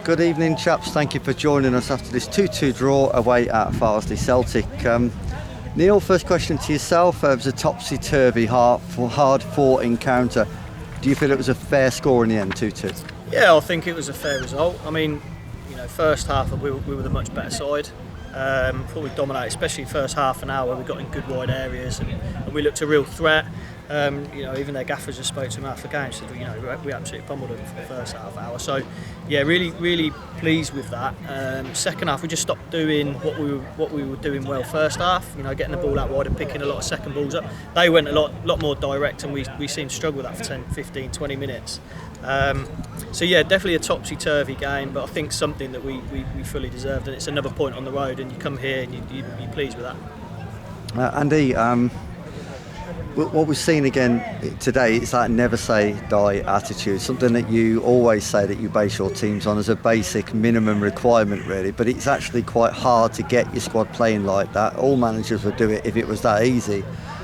Good evening, chaps. Thank you for joining us after this 2-2 draw away at Farsley Celtic. Neil, first question to yourself. It was a topsy-turvy, hard-fought encounter. Do you feel it was a fair score in the end, 2-2? Yeah, I think it was a fair result. I mean, first half we were the much better side. Thought we dominated, especially first half an hour. We got in good wide areas and we looked a real threat. Even their gaffers just spoke to him after the game, said we absolutely pummeled them for the first half hour. So yeah, really pleased with that. Second half we just stopped doing what we were doing well first half. Getting the ball out wide and picking a lot of second balls up. They went a lot more direct, and we seemed to struggle with that for 10, 15, 20 minutes. So yeah, definitely a topsy-turvy game, but I think something that we fully deserved, and it's another point on the road, and you come here and you're pleased with that. Andy, what we've seen again today is that never say die attitude, something that you always say that you base your teams on as a basic minimum requirement really, but it's actually quite hard to get your squad playing like that. All managers would do it if it was that easy,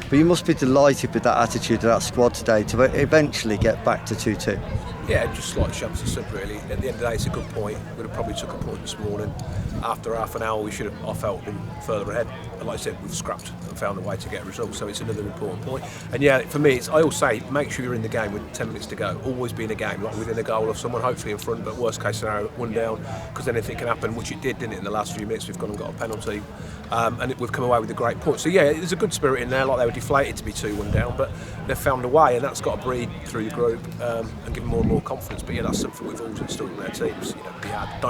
but you must be delighted with that attitude of that squad today to eventually get back to 2-2. Yeah, just like Shamsi said really, at the end of the day it's a good point. We'd have probably took a point this morning. After half an hour we should have, I felt, been further ahead. But like I said, we've scrapped and found a way to get a result, so it's another important point. And yeah, for me, I always say, make sure you're in the game with 10 minutes to go. Always be in a game, like within a goal of someone, hopefully in front, but worst case scenario, 1 down, because anything can happen, which it did, didn't it, in the last few minutes. We've gone and got a penalty, and we've come away with a great point. So yeah, there's a good spirit in there, like they were deflated to be 2-1 down, but they've found a way, and that's got to breed through the group and give them more and more confidence. But yeah, that's something we've always installed in their teams. Be hard.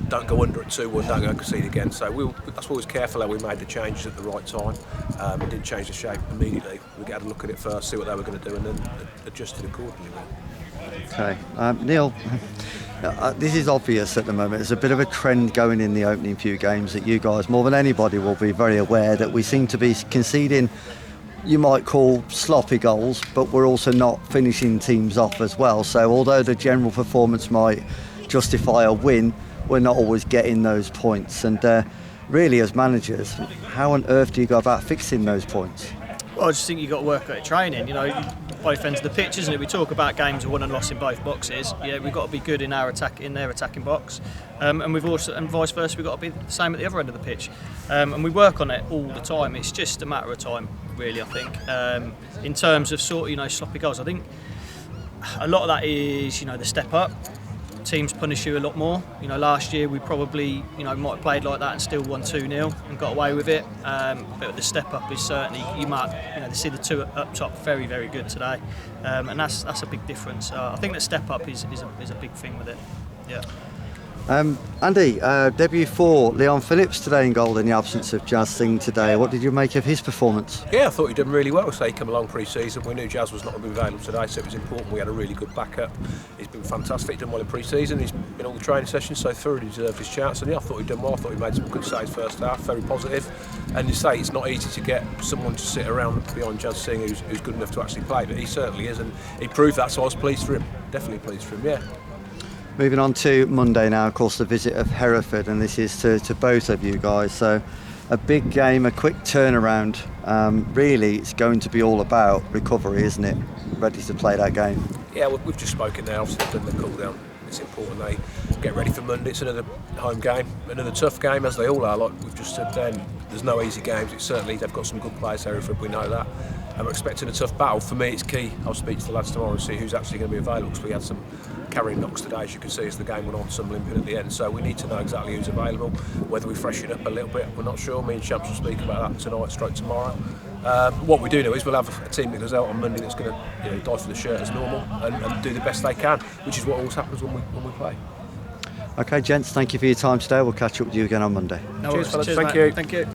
Don't go under at 2-1, don't go and concede again. So that's why we was careful how we made the changes at the right time. And didn't change the shape immediately. We had to look at it first, see what they were going to do, and then adjusted accordingly. Okay, Neil, this is obvious at the moment. There's a bit of a trend going in the opening few games that you guys, more than anybody, will be very aware that we seem to be conceding, you might call sloppy goals, but we're also not finishing teams off as well. So although the general performance might justify a win, we're not always getting those points. And really, as managers, how on earth do you go about fixing those points? Well, I just think you've got to work at training. Both ends of the pitch, isn't it? We talk about games of won and lost in both boxes. Yeah, we've got to be good in their attacking box, and we've also, and vice versa, we've got to be the same at the other end of the pitch. And we work on it all the time. It's just a matter of time, really. I think in terms of sloppy goals, I think a lot of that is the step up. Teams punish you a lot more. Last year we probably might have played like that and still won 2-0 and got away with it. But the step up is certainly, you might see the two up top very, very good today, and that's a big difference. I think that step up is a big thing with it. Yeah. Andy, debut for Leon Phillips today in goal in the absence of Jazz Singh today. What did you make of his performance? Yeah, I thought he'd done really well. So he came along pre-season. We knew Jazz was not going to be available today, so it was important we had a really good backup. He's been fantastic. He's done well in pre-season. He's been all the training sessions, so thoroughly deserved his chance. And yeah, I thought he'd done well. I thought he made some good saves first half, very positive. And you say it's not easy to get someone to sit around behind Jazz Singh who's good enough to actually play, but he certainly is, and he proved that. So I was pleased for him. Definitely pleased for him. Yeah. Moving on to Monday now, of course, the visit of Hereford, and this is to both of you guys. So a big game, a quick turnaround. Really, it's going to be all about recovery, isn't it? Ready to play that game. Yeah, we've just spoken now, obviously they've done the cool down. It's important they get ready for Monday. It's another home game, another tough game, as they all are. Like we've just said then, there's no easy games. It's certainly, they've got some good players, Hereford, we know that. And we're expecting a tough battle. For me, it's key. I'll speak to the lads tomorrow and see who's actually going to be available, because we had some carrying knocks today, as you can see, as the game went on, some limping at the end. So we need to know exactly who's available. Whether we freshen up a little bit, we're not sure. Me and Shams will speak about that tonight, stroke tomorrow. What we do know is we'll have a team that goes out on Monday that's going to die for the shirt as normal and do the best they can, which is what always happens when we play. Okay, gents, thank you for your time today. We'll catch up with you again on Monday. Cheers, fellas. Cheers, Thank mate. you. Thank you.